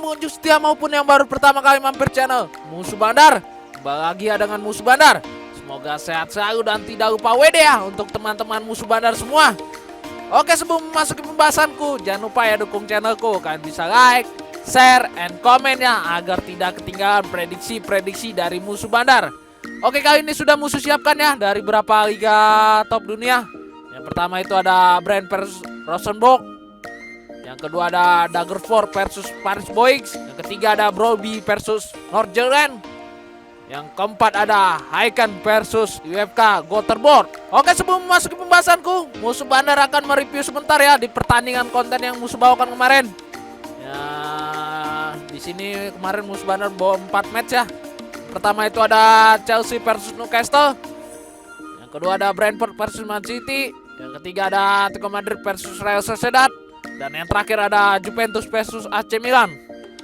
pengunjung setia maupun yang baru pertama kali mampir channel Musuh Bandar. Bahagia dengan Musuh Bandar. Semoga sehat selalu dan tidak lupa WD ya untuk teman-teman Musuh Bandar semua. Oke, sebelum memasuki pembahasanku, jangan lupa ya dukung channelku. Kalian bisa like, share, and comment ya agar tidak ketinggalan prediksi-prediksi dari Musuh Bandar. Oke, kali ini sudah Musuh siapkan ya dari beberapa liga top dunia. Yang pertama itu ada Brand versus Rosenborg. Yang kedua ada Daggerford versus Paris Boys. Yang ketiga ada Broby versus Nordsjælland. Yang keempat ada Haken versus UFK Gothenburg. Oke, sebelum memasuki pembahasanku, Musuh Bandar akan mereview sebentar ya di pertandingan konten yang Musuh bawakan kemarin. Ya, di sini kemarin Musuh Bandar bawa 4 match ya. Pertama itu ada Chelsea versus Newcastle. Yang kedua ada Brentford versus Man City. Yang ketiga ada Atletico Madrid versus Real Sociedad. Dan yang terakhir ada Juventus versus AC Milan.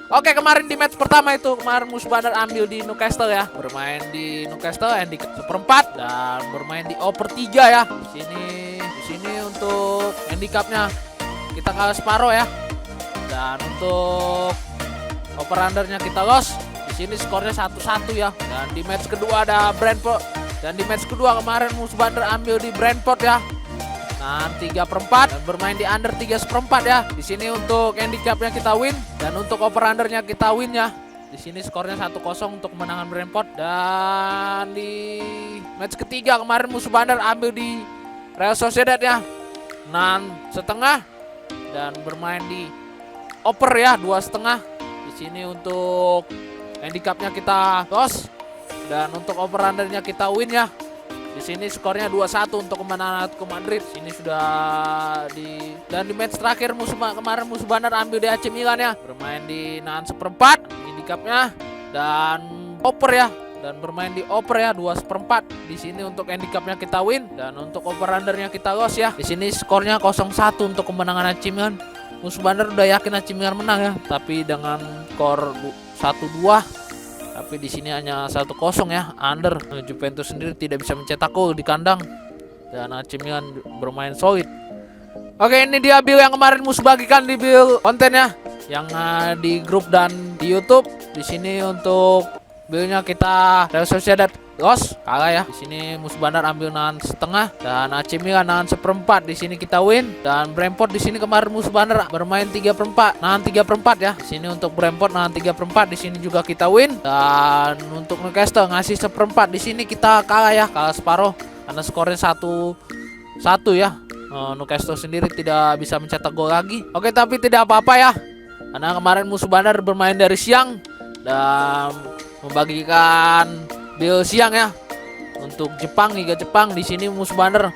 Oke, kemarin di match pertama itu Musuh Bandar ambil di Newcastle ya. Bermain di Newcastle handicap seperempat dan bermain di over 3 ya. Di sini untuk handicapnya kita kalah separuh ya. Dan untuk over undernya kita loss. Di sini skornya 1-1 ya. Dan di match kedua ada Brentford. Dan di match kedua kemarin Musuh Bandar ambil di Brentford ya. Nah, 3/4 dan bermain di under 3/4 ya. Di sini untuk handicapnya kita win dan untuk over undernya kita win ya. Di sini skornya 1-0 untuk kemenangan Brentford. Dan di match ketiga kemarin Musuh Bandar ambil di Real Sociedad ya. 6,5 dan bermain di over ya 2,5. Di sini untuk handicapnya kita loss dan untuk over undernya kita win ya. Di sini skornya 2-1 untuk kemenangan Atletico Madrid. Sini sudah dan di match terakhir kemarin Musuh Bandar ambil di AC Milan ya. Bermain di 6/4 handicapnya dan over ya. Dan bermain di over ya 2/4. Di sini untuk handicapnya kita win dan untuk over undernya kita loss ya. Di sini skornya 0-1 untuk kemenangan AC Milan. Musuh Bandar udah yakin AC Milan menang ya, tapi dengan skor 1-2. Tapi di sini hanya 1-0 ya, under. Juventus sendiri tidak bisa mencetak gol di kandang dan AC Milan bermain solid. Oke, ini dia build yang kemarin Musuh bagikan di build kontennya yang di grup dan di YouTube. Di sini untuk buildnya kita Real Sociedad loss kalah ya. Di sini Musuh Bandar ambil 6,5 dan AC Milan 6/4. Di sini kita win dan Brentford di sini kemarin Musuh Bandar bermain 3/4, 3/4 ya. Di sini untuk Brentford 3/4. Di sini juga kita win dan untuk Newcastle ngasih 1/4. Di sini kita kalah ya, kalah separuh karena skornya 1-1 ya. Newcastle sendiri tidak bisa mencetak gol lagi. Oke, tapi tidak apa-apa ya. Karena kemarin Musuh Bandar bermain dari siang dan membagikan build siang ya untuk Jepang, Liga Jepang. Di sini Musuh Bandar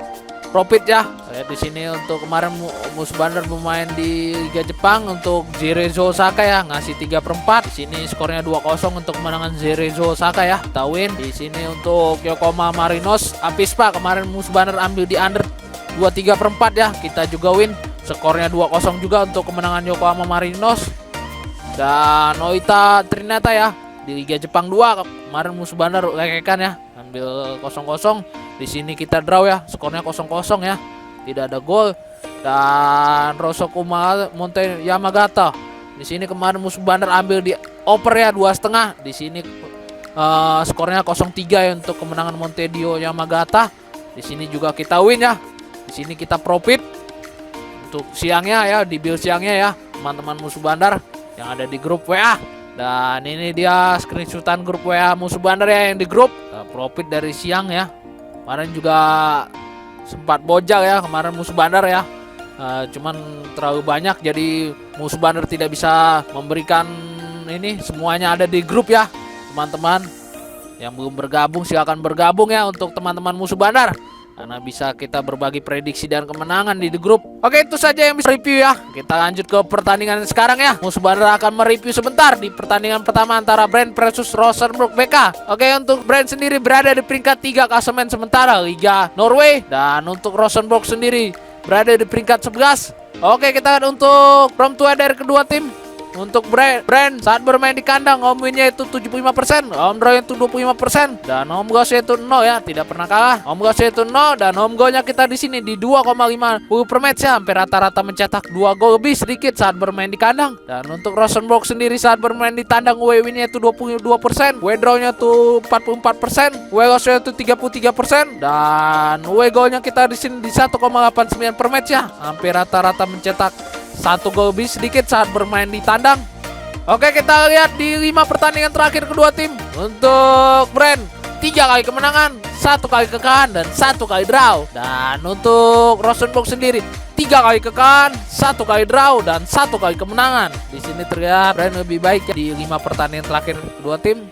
profit ya. Di sini untuk kemarin Musuh Bandar bermain di Liga Jepang untuk Cerezo Osaka ya, ngasih 3/4. Di sini skornya 2-0 untuk kemenangan Cerezo Osaka ya. Kita win. Di sini untuk Yokohama Marinos Avispa kemarin Musuh Bandar ambil di under 2/3/4 ya. Kita juga win. Skornya 2-0 juga untuk kemenangan Yokohama Marinos. Dan Oita Trinata ya di Liga Jepang 2 kemarin Musuh Bandar lekekan ya, ambil 0-0. Di sini kita draw ya, skornya 0-0 ya, tidak ada gol. Dan Rosokuma Monte Yamagata di sini kemarin Musuh Bandar ambil di over ya 2,5. Di sini skornya 0-3 ya untuk kemenangan Montedio Yamagata. Di sini juga kita win ya. Di sini kita profit untuk siangnya ya, di build siangnya ya teman-teman Musuh Bandar yang ada di grup WA. Dan ini dia screenshotan grup WA Musuh Bandar ya yang di grup. Profit dari siang ya. Kemarin juga sempat bojal ya kemarin Musuh Bandar ya. Cuman terlalu banyak jadi Musuh Bandar tidak bisa memberikan ini semuanya ada di grup ya. Teman-teman yang belum bergabung silakan bergabung ya untuk teman-teman Musuh Bandar. Karena bisa kita berbagi prediksi dan kemenangan di grup. Oke, itu saja yang bisa review ya. Kita lanjut ke pertandingan sekarang ya. Musuh Bandar akan mereview sebentar di pertandingan pertama antara Brand versus Rosenborg BK. Oke, untuk Brand sendiri berada di peringkat 3 klasemen sementara Liga Norway. Dan untuk Rosenborg sendiri berada di peringkat 11. Oke, kita lihat untuk from tua dari kedua tim. Untuk Brand saat bermain di kandang home win-nya itu 75%, home draw itu 25%, dan home goals-nya itu 0 ya, tidak pernah kalah. Home goals-nya itu 0 dan home goal-nya kita di sini di 2,50 per match ya, hampir rata-rata mencetak 2 gol lebih sedikit saat bermain di kandang. Dan untuk Rosenborg sendiri saat bermain di tandang away win-nya itu 22%, away draw-nya tuh 44%, away goals-nya itu 33%, dan away goal-nya kita di sini di 1,89 per match ya, hampir rata-rata mencetak 1 gol lebih sedikit saat bermain di tandang. Oke, kita lihat di 5 pertandingan terakhir kedua tim. Untuk Brand 3 kali kemenangan, 1 kali kekalahan, dan 1 kali draw. Dan untuk Rosenborg sendiri 3 kali kekalahan, 1 kali draw, dan 1 kali kemenangan. Di sini terlihat Brand lebih baik ya di 5 pertandingan terakhir kedua tim.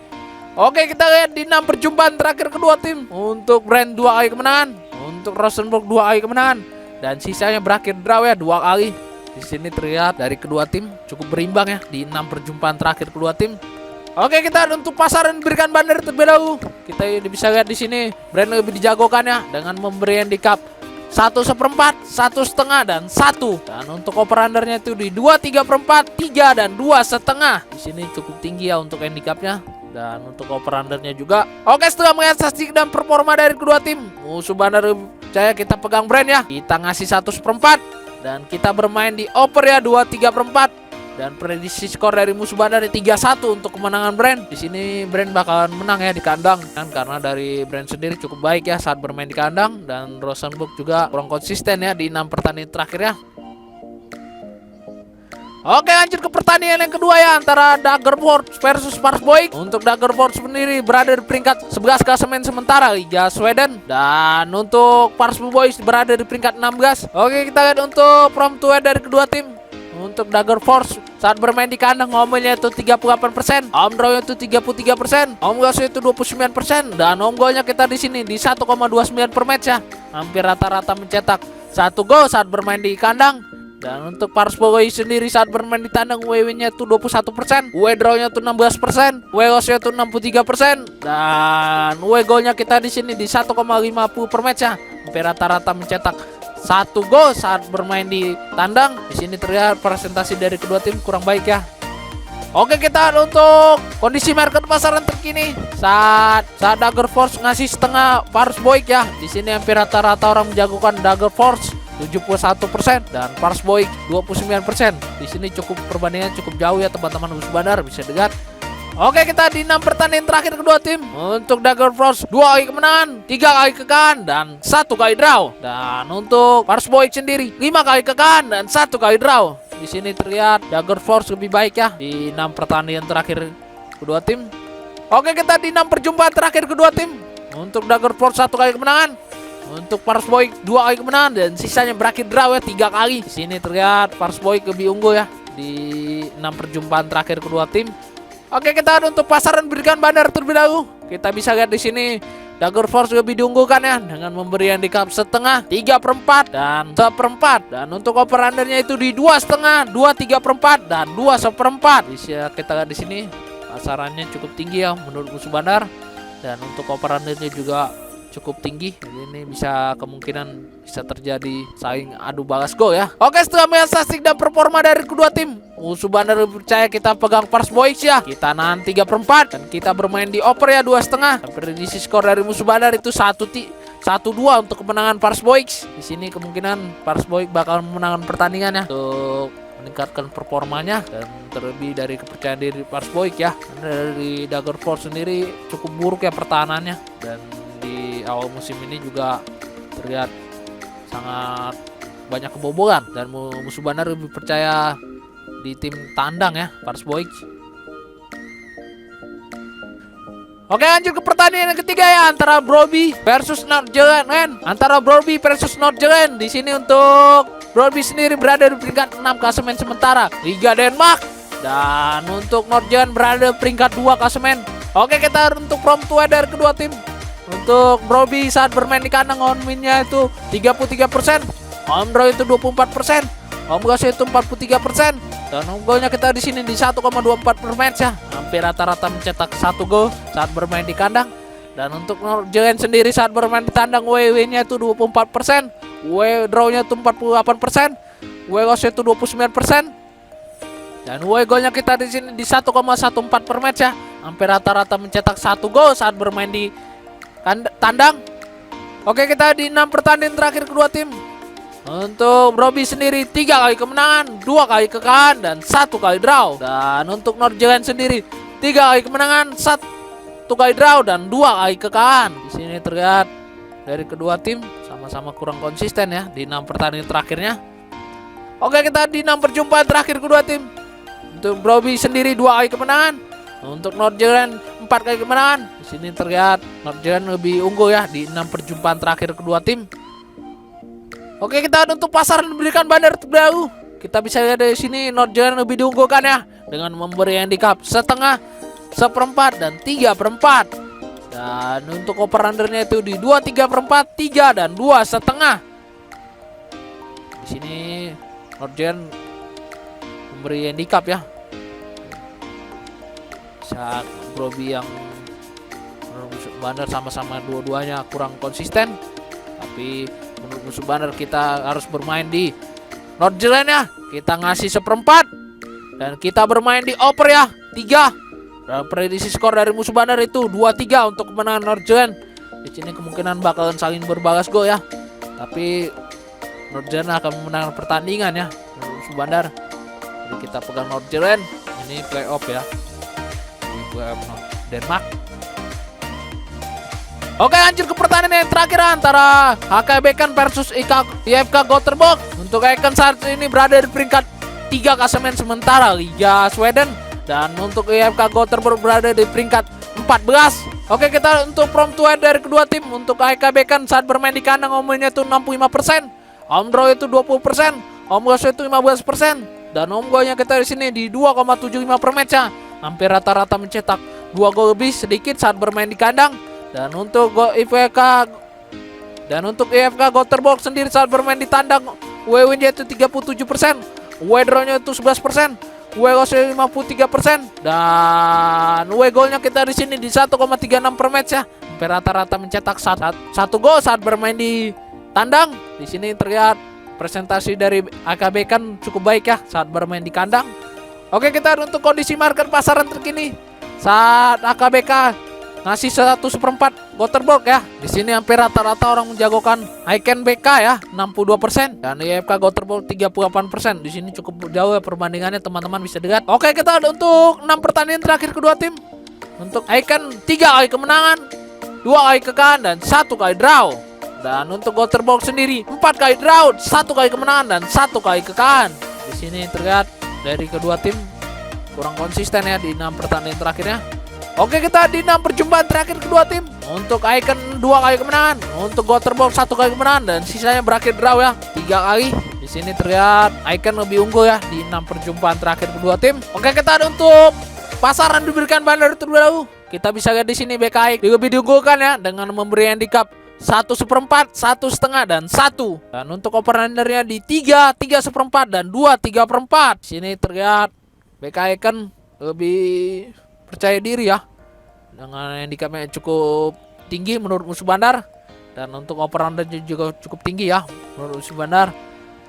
Oke, kita lihat di 6 perjumpaan terakhir kedua tim. Untuk Brand 2 kali kemenangan, untuk Rosenborg 2 kali kemenangan, dan sisanya berakhir draw ya 2 kali. Di sini terlihat dari kedua tim cukup berimbang ya di 6 perjumpaan terakhir kedua tim. Oke, kita untuk pasaran diberikan banner terlebih dahulu. Kita bisa lihat di sini Brand lebih dijagokan ya dengan memberi handicap 1/4, 1,5, dan 1. Dan untuk over-undernya itu di 2/3/4, 3, dan 2,5. Di sini cukup tinggi ya untuk handicapnya. Dan untuk over-undernya juga. Oke, setelah melihat statistik dan performa dari kedua tim, musuh bandar percaya kita pegang Brand ya. Kita ngasih 1/4. Dan kita bermain di over ya 2/3/4. Dan prediksi skor dari musuh bandar 3-1 untuk kemenangan Brand. Di sini Brand bakalan menang ya di kandang. Dan karena dari Brand sendiri cukup baik ya saat bermain di kandang. Dan Rosenborg juga kurang konsisten ya di 6 pertandingan terakhir ya. Oke, lanjut ke pertandingan yang kedua ya, antara Dagerfors versus Parsboik. Untuk Dagerfors sendiri berada di peringkat 11 klasemen sementara Liga Sweden, dan untuk Parsboik berada di peringkat 16. Oke, kita lihat untuk from to dari kedua tim. Untuk Dagerfors saat bermain di kandang home-nya itu 38%, home draw-nya itu 33%, home goals-nya itu 29%, dan home goal-nya kita di sini di 1,29 per match ya. Hampir rata-rata mencetak 1 gol saat bermain di kandang. Dan untuk Parsboik sendiri saat bermain di tandang WW-nya itu 21%, W draw-nya itu 16%, W loss-nya itu 63%, dan W gol-nya kita di sini di 1,50 per match ya. Hampir rata-rata mencetak 1 gol saat bermain di tandang. Di sini terlihat presentasi dari kedua tim kurang baik ya. Oke, kita untuk kondisi market pasaran terkini saat Dagerfors ngasih setengah Parsboik ya. Di sini hampir rata-rata orang menjagokan Dagerfors 71% dan Parsboik 29%. Di sini cukup perbandingan cukup jauh ya teman-teman musuh bandar, bisa dekat. Oke, kita di 6 pertandingan terakhir kedua tim. Untuk Dagerfors 2 kali kemenangan, 3 kali kekalahan, dan 1 kali draw. Dan untuk Parsboik sendiri 5 kali kekalahan dan 1 kali draw. Di sini terlihat Dagerfors lebih baik ya di 6 pertandingan terakhir kedua tim. Oke, kita di 6 perjumpaan terakhir kedua tim. Untuk Dagerfors 1 kali kemenangan, untuk Parsboik 2 kali kemenangan, dan sisanya berakhir draw ya 3 kali. Di sini terlihat Parsboik lebih unggul ya di 6 perjumpaan terakhir kedua tim. Oke, kita untuk pasaran berikan bandar terlebih dahulu. Kita bisa lihat di sini Dagerfors lebih diunggulkan ya dengan memberi handicap setengah, 3/4, dan 1/4. Dan untuk over undernya itu di 2,5, 2/3/4, dan 2/1/4. Bisa kita lihat di sini pasarannya cukup tinggi ya menurut musuh bandar. Dan untuk over undernya juga cukup tinggi. Jadi ini bisa kemungkinan bisa terjadi saing adu balas gol ya. Oke, setelah melihat statistik dan performa dari kedua tim, musuh bandar percaya kita pegang Parsboik ya. Kita nahan 3/4 dan kita bermain di over ya 2,5. Prediksi skor dari musuh bandar itu 1-2 untuk kemenangan Parsboik. Di sini kemungkinan Parsboik bakal memenangkan pertandingan ya untuk meningkatkan performanya dan terlebih dari kepercayaan diri Parsboik ya. Karena dari Dagerfors sendiri cukup buruk ya pertahanannya, dan di awal musim ini juga terlihat sangat banyak kebobolan, dan musuh bandar lebih percaya di tim tandang ya Parsboik. Oke, lanjut ke pertandingan yang ketiga ya, antara Broby versus Nordjylland. Di sini untuk Broby sendiri berada di peringkat 6 klasemen sementara Liga Denmark, dan untuk Nordjylland berada di peringkat 2 klasemen. Oke, kita untuk from to dari kedua tim. Untuk Broby saat bermain di kandang home win-nya itu 33%, home draw itu 24%, home goals itu 43%, dan home goal-nya kita di sini di 1,24 per match ya. Hampir rata-rata mencetak 1 gol saat bermain di kandang. Dan untuk Nordjylland sendiri saat bermain di tandang WW-nya itu 24%, W draw-nya itu 48%, W loss itu 29%. Dan away golnya kita di sini di 1,14 per match ya. Hampir rata-rata mencetak 1 gol saat bermain di tandang. Oke, kita di 6 pertandingan terakhir kedua tim. Untuk Broby sendiri 3 kali kemenangan, 2 kali kekalahan, dan 1 kali draw. Dan untuk North Giant sendiri 3 kali kemenangan, 1 kali draw, dan 2 kali kekalahan. Di sini terlihat dari kedua tim sama-sama kurang konsisten ya di 6 pertandingan terakhirnya. Oke, kita di 6 perjumpaan terakhir kedua tim. Untuk Broby sendiri 2 kali kemenangan, untuk North Giant 4 kali kemenangan. Di sini terlihat North Giant lebih unggul ya di 6 perjumpaan terakhir kedua tim. Oke, kita untuk pasaran diberikan bandar terbaru. Kita bisa lihat dari sini North Giant lebih diunggulkan ya dengan memberi handicap setengah, seperempat, dan 3/4. Dan untuk over undernya itu di 2/3/4, 3 dan 2,5. Di sini North Giant memberi handicap ya. Saat Broby yang musuh bandar sama-sama dua-duanya kurang konsisten, tapi menurut musuh bandar kita harus bermain di North Giant ya. Kita ngasih 1/4 dan kita bermain di over ya 3. Dan prediksi skor dari musuh bandar itu 2-3 untuk kemenangan North Giant. Di sini kemungkinan bakalan saling berbalas gol ya. Tapi North Giant akan memenangkan pertandingan ya menurut musuh bandar. Jadi kita pegang North Giant. Ini playoff ya. Denmark. Oke, lanjut ke pertandingan yang terakhir antara HK Beacon versus IFK Göteborg. Untuk Beacon saat ini berada di peringkat 3 klasemen sementara Liga Sweden, dan untuk IFK Göteborg berada di peringkat 14. Oke, kita untuk prompt to win dari kedua tim. Untuk HK Beacon saat bermain di kandang home-nya itu 65%, home draw itu 20%, home loss itu 15%, dan home goalnya kita di sini di 2,75 per match ya. Hampir rata-rata mencetak 2 gol lebih sedikit saat bermain di kandang. Dan untuk IFK Göteborg sendiri saat bermain di tandang, win-nya itu 37%, draw-nya itu 11%, loss-nya 53%, dan golnya kita di sini di 1,36 per match ya. Hampir rata-rata mencetak 1 gol saat bermain di tandang. Di sini terlihat presentasi dari AKB kan cukup baik ya saat bermain di kandang. Oke, kita untuk kondisi market pasaran terkini saat AKBK ngasih 1/4 Göteborg ya. Di sini hampir rata-rata orang menjagokan Icon BK ya 62% dan IFK Göteborg 38%. Di sini cukup jauh ya perbandingannya, teman-teman bisa lihat. Oke, kita ada untuk 6 pertandingan terakhir kedua tim. Untuk Icon 3 kali kemenangan, 2 kali kekalahan, dan 1 kali draw. Dan untuk Göteborg sendiri 4 kali draw, 1 kali kemenangan, dan 1 kali kekalahan. Di sini terlihat dari kedua tim kurang konsisten ya di 6 pertandingan terakhirnya. Oke, kita di 6 perjumpaan terakhir kedua tim. Untuk Icon 2 kali kemenangan, untuk Göteborg 1 kali kemenangan, dan sisanya berakhir draw ya 3 kali. Di sini terlihat Icon lebih unggul ya di 6 perjumpaan terakhir kedua tim. Oke, kita ada untuk pasaran diberikan bandar terbaru. Kita bisa lihat di sini BKI lebih diunggulkan ya dengan memberi handicap 1/4, 1,5, dan 1. Dan untuk over-undernya di 3, 3/4, dan 2, 3/4. Di sini terlihat BKI kan lebih percaya diri ya dengan handicapnya cukup tinggi menurut musuh bandar, dan untuk over-undernya juga cukup tinggi ya menurut musuh bandar,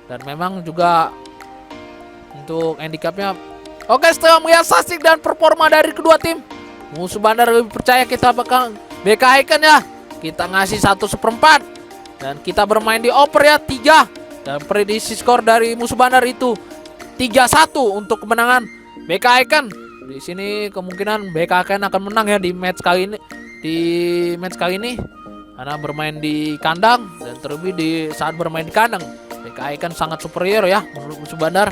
dan memang juga untuk handicapnya. Oke, setelah melihat statistik dan performa dari kedua tim, musuh bandar lebih percaya kita bakal BKI kan ya. Kita ngasih 1/4 dan kita bermain di over ya 3, dan prediksi skor dari musuh bandar itu 3-1 untuk kemenangan BKI kan. Di sini kemungkinan BKI akan menang ya di match kali ini karena bermain di kandang, dan terlebih di saat bermain di kandang BKI kan sangat superior ya menurut musuh bandar.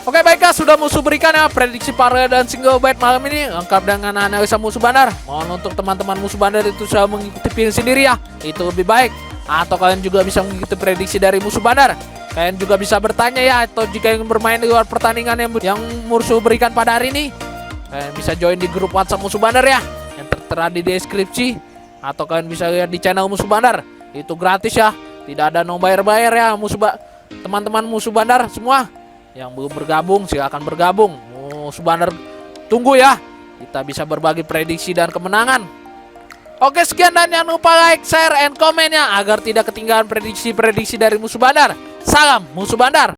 Oke, baiklah, sudah musuh berikan ya prediksi parlay dan single bet malam ini lengkap dengan analisa musuh bandar. Mohon untuk teman-teman musuh bandar itu sudah mengikuti pilih sendiri ya, itu lebih baik. Atau kalian juga bisa mengikuti prediksi dari musuh bandar. Kalian juga bisa bertanya ya, atau jika ingin bermain di luar pertandingan yang musuh berikan pada hari ini, kalian bisa join di grup WhatsApp musuh bandar ya, yang tertera di deskripsi. Atau kalian bisa lihat di channel musuh bandar, itu gratis ya, tidak ada no bayar-bayar ya teman-teman musuh bandar semua. Yang belum bergabung silakan bergabung. Musuh bandar tunggu ya, kita bisa berbagi prediksi dan kemenangan. Oke, sekian, dan jangan lupa like, share, and komen ya agar tidak ketinggalan prediksi-prediksi dari musuh bandar. Salam musuh bandar.